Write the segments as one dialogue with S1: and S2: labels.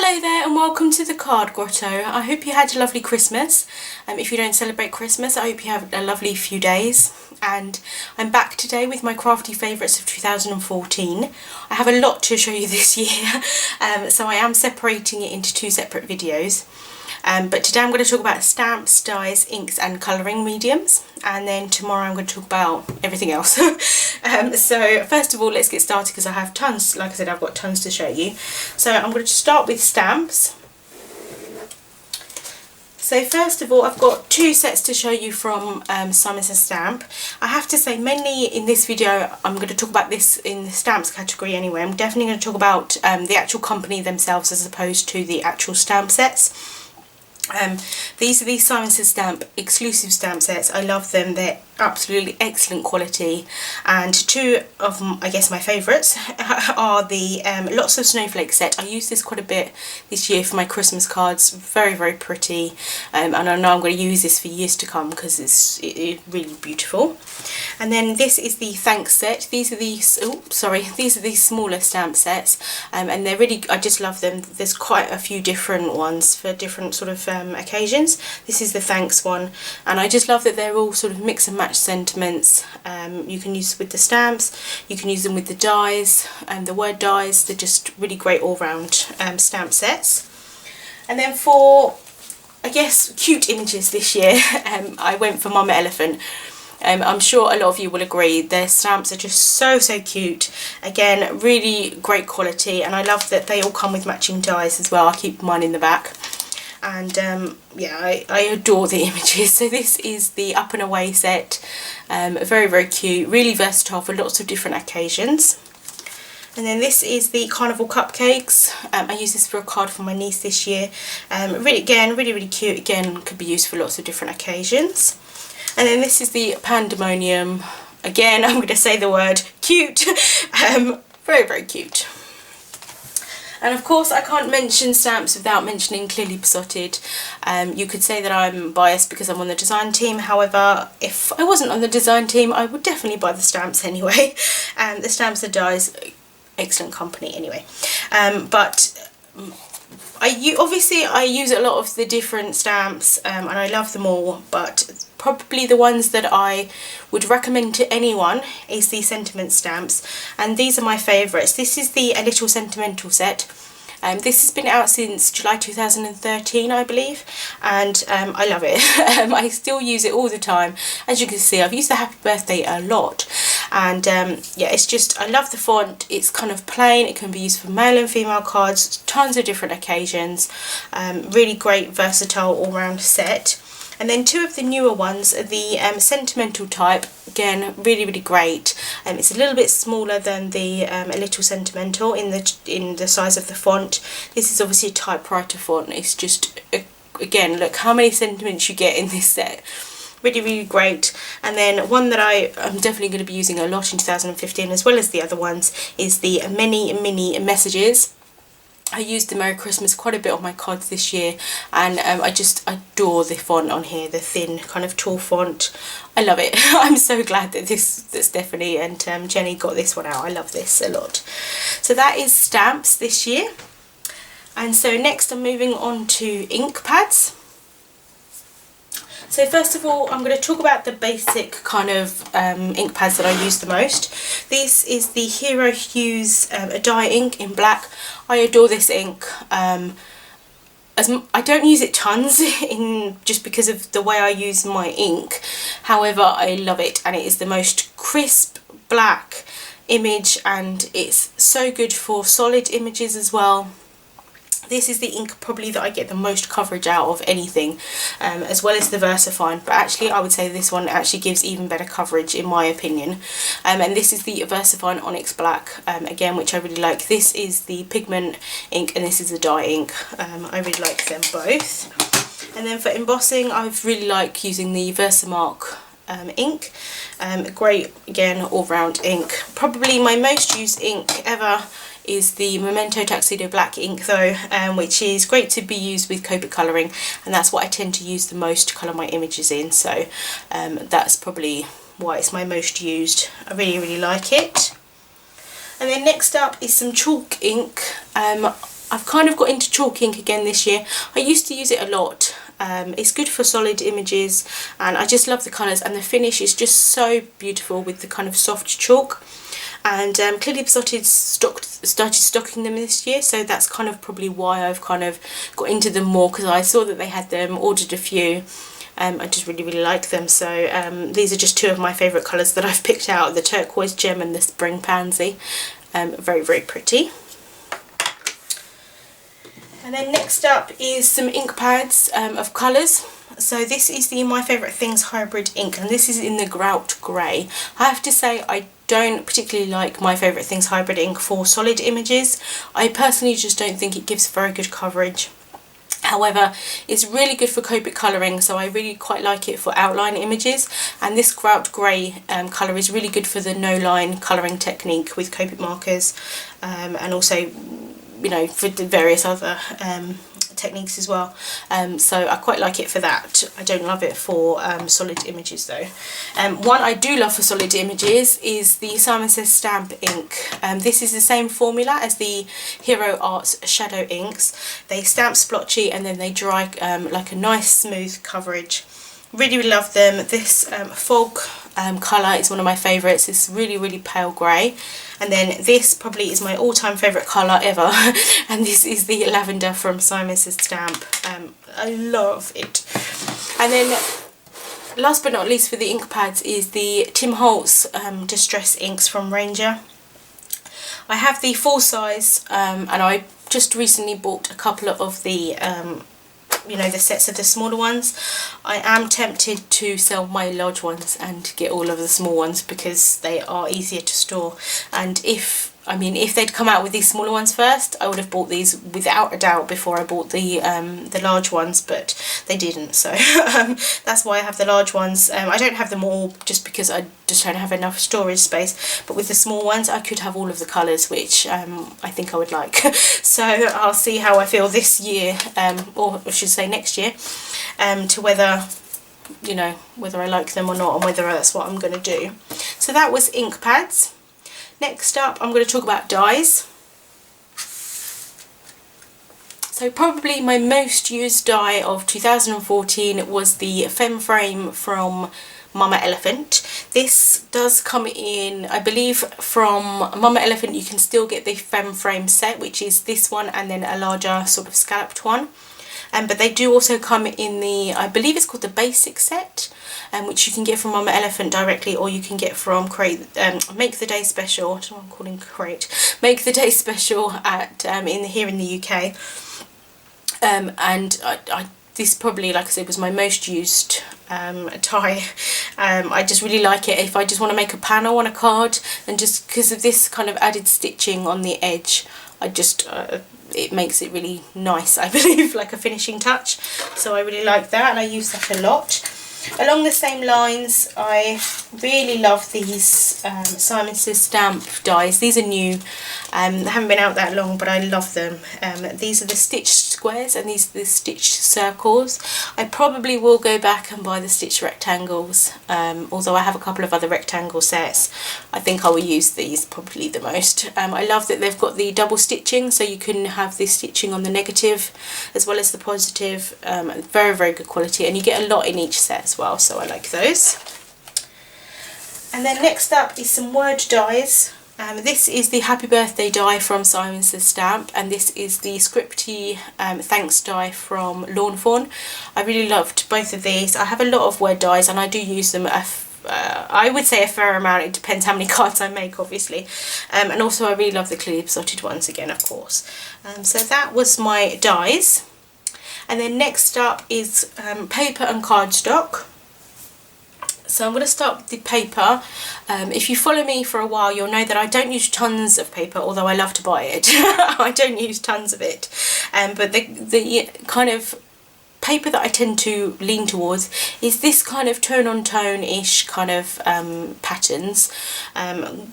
S1: Hello there and welcome to the Card Grotto. I hope you had a lovely Christmas. If you don't celebrate Christmas, I hope you have a lovely few days. And I'm back today with my crafty favourites of 2014. I have a lot to show you this year, so I am separating it into two separate videos. But today I'm going to talk about stamps, dies, inks and colouring mediums, and then tomorrow I'm going to talk about everything else. So first of all, let's get started because I have tons, like I said, I've got tons to show you. So I'm going to start with stamps. So first of all, I've got two sets to show you from Simon Says Stamp. I have to say, mainly in this video, I'm going to talk about this in the stamps category anyway. I'm definitely going to talk about the actual company themselves as opposed to the actual stamp sets. These are the Simon Says Stamp exclusive stamp sets. I love them. They're absolutely excellent quality, and two of, I guess, my favourites are the Lots of Snowflakes set. I use this quite a bit this year for my Christmas cards. Very, very pretty, and I know I'm going to use this for years to come because it's really beautiful. And then this is the Thanks set. These are the these are the smaller stamp sets, and they're really, I just love them. There's quite a few different ones for different sort of occasions. This is the Thanks one, and I just love that they're all sort of mix and match sentiments. You can use with the stamps, you can use them with the dies and the word dies. They're just really great all-round stamp sets. And then for, I guess, cute images this year, I went for Mama Elephant. I'm sure a lot of you will agree, their stamps are just so cute. Again, really great quality, and I love that they all come with matching dies as well. I keep mine in the back. And yeah, I adore the images. So this is the Up and Away set. Very cute, really versatile for lots of different occasions. And then this is the Carnival Cupcakes. I use this for a card for my niece this year. Really cute. Again, could be used for lots of different occasions. And then this is the Pandemonium. Again, I'm going to say the word cute. Very cute. And of course, I can't mention stamps without mentioning Clearly Besotted. You could say that I'm biased because I'm on the design team. However, if I wasn't on the design team, I would definitely buy the stamps anyway. The stamps are dies, excellent company anyway. But obviously I use a lot of the different stamps, and I love them all, but probably the ones that I would recommend to anyone is the Sentiment stamps, and these are my favourites. This is the A Little Sentimental set. This has been out since July 2013, I believe, and I love it. I still use it all the time. As you can see, I've used the Happy Birthday a lot, and yeah, it's just, I love the font. It's kind of plain, it can be used for male and female cards, tons of different occasions. Really great, versatile, all-round set. And then two of the newer ones are the Sentimental type. Again, really great. It's a little bit smaller than the A Little Sentimental in the size of the font. This is obviously a typewriter font. It's just, again, look how many sentiments you get in this set. Really great. And then one that I'm definitely going to be using a lot in 2015, as well as the other ones, is the Mini Messages. I used the Merry Christmas quite a bit on my cards this year, and I just adore the font on here, the thin kind of tall font. I love it. I'm so glad that Stephanie and Jenny got this one out. I love this a lot. So that is stamps this year. And so next I'm moving on to ink pads. So first of all, I'm going to talk about the basic kind of ink pads that I use the most. This is the Hero Hues dye ink in black. I adore this ink. I don't use it tons just because of the way I use my ink. However, I love it, and it is the most crisp black image, and it's so good for solid images as well. This is the ink probably that I get the most coverage out of anything, as well as the VersaFine, but actually I would say this one actually gives even better coverage in my opinion. And this is the VersaFine Onyx Black, again, which I really like. This is the pigment ink, and this is the dye ink. I really like them both. And then for embossing, I really like using the Versamark ink. Great, again, all-round ink. Probably my most used ink ever is the Memento Tuxedo Black ink though, which is great to be used with Copic colouring, and that's what I tend to use the most to colour my images in, so that's probably why it's my most used. I really like it. And then next up is some chalk ink. I've kind of got into chalk ink again this year. I used to use it a lot. It's good for solid images, and I just love the colours, and the finish is just so beautiful with the kind of soft chalk. And clearly started stocking them this year, so that's kind of probably why I've kind of got into them more, because I saw that they had them, ordered a few. I just really like them. So these are just two of my favourite colours that I've picked out, the turquoise gem and the spring pansy. Very pretty. And then next up is some ink pads of colours. So this is the My Favourite Things hybrid ink, and this is in the Grout Grey. I have to say I don't particularly like My Favourite Things hybrid ink for solid images. I personally just don't think it gives very good coverage. However, it's really good for Copic colouring, so I really quite like it for outline images, and this Grout Grey colour is really good for the no line colouring technique with Copic markers, and also, you know, for the various other techniques as well. So I quite like it for that. I don't love it for solid images though. One I do love for solid images is the Simon Says Stamp ink. This is the same formula as the Hero Arts shadow inks. They stamp splotchy and then they dry like a nice smooth coverage. Really love them. This fog colour is one of my favourites. It's really pale grey. And then this probably is my all-time favourite colour ever, and this is the lavender from Simon Says Stamp. I love it. And then last but not least for the ink pads is the Tim Holtz Distress inks from Ranger. I have the full size, and I just recently bought a couple of the you know, the sets of the smaller ones. I am tempted to sell my large ones and get all of the small ones because they are easier to store. And if they'd come out with these smaller ones first, I would have bought these without a doubt before I bought the large ones, but they didn't. So that's why I have the large ones. I don't have them all just because I just don't have enough storage space. But with the small ones, I could have all of the colours, which I think I would like. So I'll see how I feel this year, or I should say next year, to whether, you know, whether I like them or not, and whether that's what I'm going to do. So that was ink pads. Next up, I'm going to talk about dies. So probably my most used die of 2014 was the Femme Frame from Mama Elephant. This does come in, I believe from Mama Elephant you can still get the Femme Frame set, which is this one and then a larger sort of scalloped one. But they do also come in the, I believe it's called the basic set, which you can get from Mama Elephant directly, or you can get from Make the Day Special. I don't know what I'm calling Crate. Make the Day Special at here in the UK. And this probably, like I said, was my most used die. I just really like it if I just want to make a panel on a card, and just because of this kind of added stitching on the edge, I just it makes it really nice, I believe, like a finishing touch. So I really like that, and I use that a lot. Along the same lines, I really love these Simon Says Stamp dies. These are new, they haven't been out that long, but I love them. These are the stitched squares and these are the stitched circles. I probably will go back and buy the stitched rectangles, although I have a couple of other rectangle sets. I think I will use these probably the most. I love that they've got the double stitching, so you can have this stitching on the negative as well as the positive. Very good quality, and you get a lot in each set as well, so I like those. And then next up is some word dies. This is the Happy Birthday die from Simon Says Stamp, and this is the Scripty Thanks die from Lawn Fawn. I really loved both of these. I have a lot of word dies and I do use them I would say a fair amount. It depends how many cards I make, obviously. And also I really love the clearly besotted ones again, of course. So that was my dies. And then next up is paper and cardstock. So I'm going to start with the paper. If you follow me for a while, you'll know that I don't use tons of paper, although I love to buy it. I don't use tons of it. But the kind of paper that I tend to lean towards is this kind of tone-on-tone-ish kind of patterns,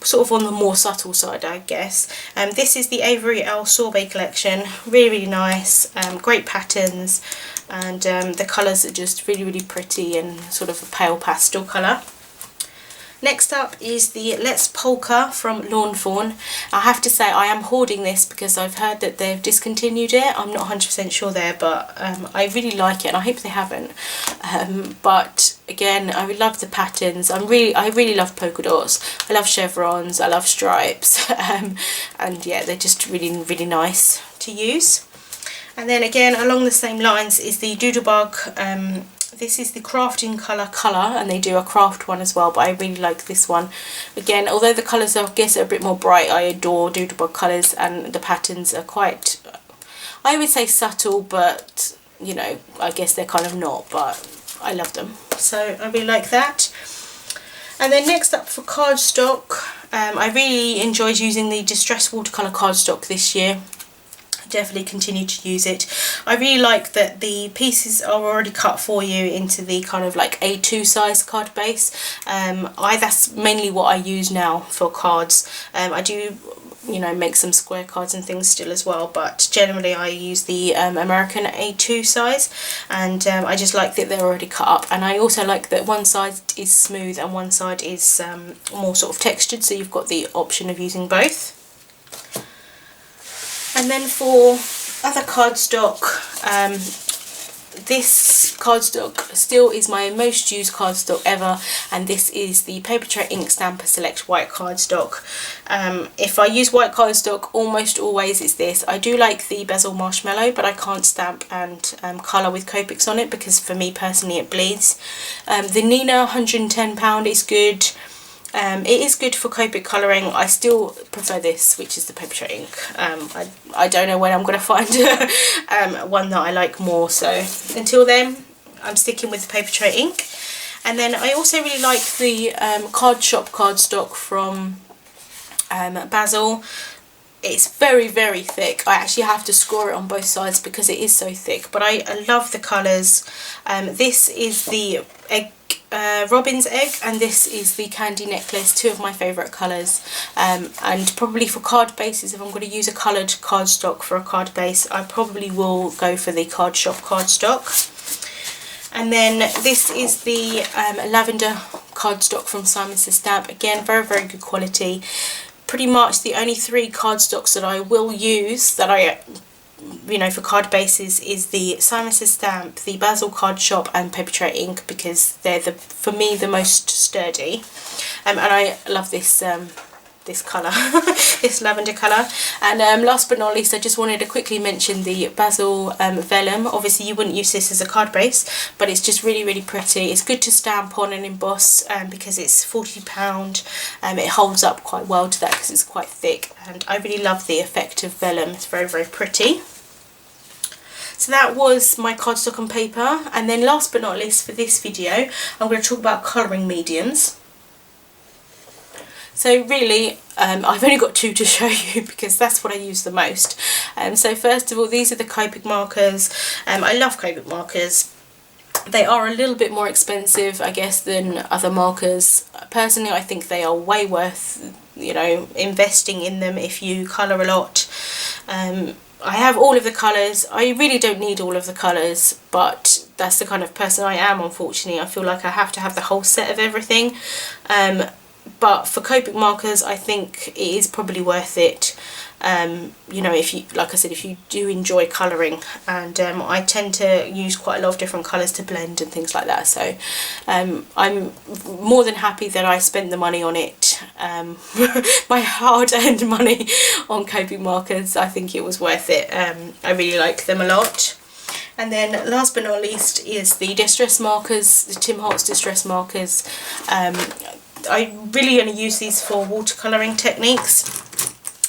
S1: sort of on the more subtle side, I guess. This is the Avery Elle Sorbet collection. Really nice, great patterns, and the colours are just really pretty and sort of a pale pastel colour. Next up is the Let's Polka from Lawn Fawn. I have to say I am hoarding this because I've heard that they've discontinued it. I'm not 100% sure there, but I really like it and I hope they haven't. But again, I love the patterns. I really love polka dots. I love chevrons, I love stripes, and yeah, they're just really nice to use. And then again, along the same lines is the Doodlebug. This is the Crafting Colour, and they do a craft one as well, but I really like this one. Again, although the colours I guess are a bit more bright, I adore Doodlebug colours, and the patterns are quite, I would say subtle, but you know, I guess they're kind of not, but I love them. So I really like that. And then next up for cardstock, I really enjoyed using the Distress Watercolour cardstock this year. Definitely continue to use it. I really like that the pieces are already cut for you into the kind of like A2 size card base. That's mainly what I use now for cards. I do, you know, make some square cards and things still as well, but generally I use the American A2 size, and I just like that they're already cut up. And I also like that one side is smooth and one side is more sort of textured, so you've got the option of using both. And then for other cardstock, this cardstock still is my most used cardstock ever, and this is the Papertrey Ink Stamper Select White cardstock. If I use white cardstock, almost always it's this. I do like the Bezel Marshmallow, but I can't stamp and colour with Copics on it because for me personally it bleeds. The Nina £110 is good. It is good for Copic colouring. I still prefer this, which is the Papertrey ink. I don't know when I'm going to find one that I like more, so until then I'm sticking with the Papertrey ink. And then I also really like the Card Shop cardstock from Basil. It's very thick. I actually have to score it on both sides because it is so thick, but I love the colours. This is the Robin's Egg, and this is the Candy Necklace, two of my favourite colours. And probably for card bases, if I'm going to use a coloured cardstock for a card base, I probably will go for the Card Shop cardstock. And then this is the Lavender cardstock from Simon Says Stamp. Again, very good quality. Pretty much the only three cardstocks that I will use that I, you know, for card bases is the Simon Says Stamp, the Basil Card Shop and Papertrey ink, because they're for me the most sturdy. And I love this this colour, this lavender colour. And last but not least, I just wanted to quickly mention the Basil Vellum. Obviously you wouldn't use this as a card base, but it's just really pretty. It's good to stamp on and emboss because it's £40. It holds up quite well to that because it's quite thick, and I really love the effect of vellum. It's very pretty. So that was my cardstock and paper. And then last but not least for this video, I'm going to talk about colouring mediums. So really, I've only got two to show you because that's what I use the most. So first of all, these are the Copic markers. I love Copic markers. They are a little bit more expensive, I guess, than other markers. Personally, I think they are way worth, you know, investing in them if you colour a lot. I have all of the colours. I really don't need all of the colours, but that's the kind of person I am, unfortunately. I feel like I have to have the whole set of everything. But for Copic markers, I think it is probably worth it. You know, if you, like I said, if you do enjoy colouring, and I tend to use quite a lot of different colours to blend and things like that, so I'm more than happy that I spent the money on it, my hard-earned money on Copic markers. I think it was worth it. I really like them a lot. And then last but not least is the Distress markers, the Tim Holtz Distress markers. I really only use these for watercolouring techniques,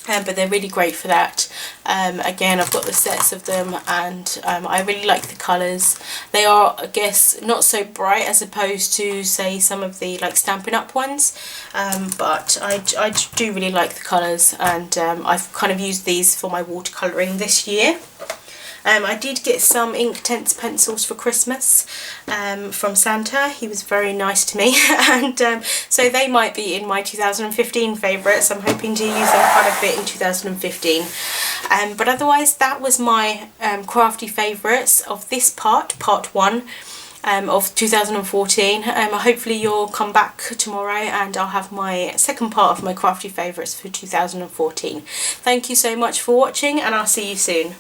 S1: but they're really great for that. Again, I've got the sets of them, and I really like the colours. They are, I guess, not so bright as opposed to, say, some of the like Stampin' Up ones, but I do really like the colours, and I've kind of used these for my watercolouring this year. I did get some Inktense pencils for Christmas from Santa. He was very nice to me, and so they might be in my 2015 favourites. I'm hoping to use them quite a bit in 2015. But otherwise, that was my crafty favourites of this part 1. of 2014. Hopefully you'll come back tomorrow and I'll have my second part of my crafty favourites for 2014. Thank you so much for watching and I'll see you soon.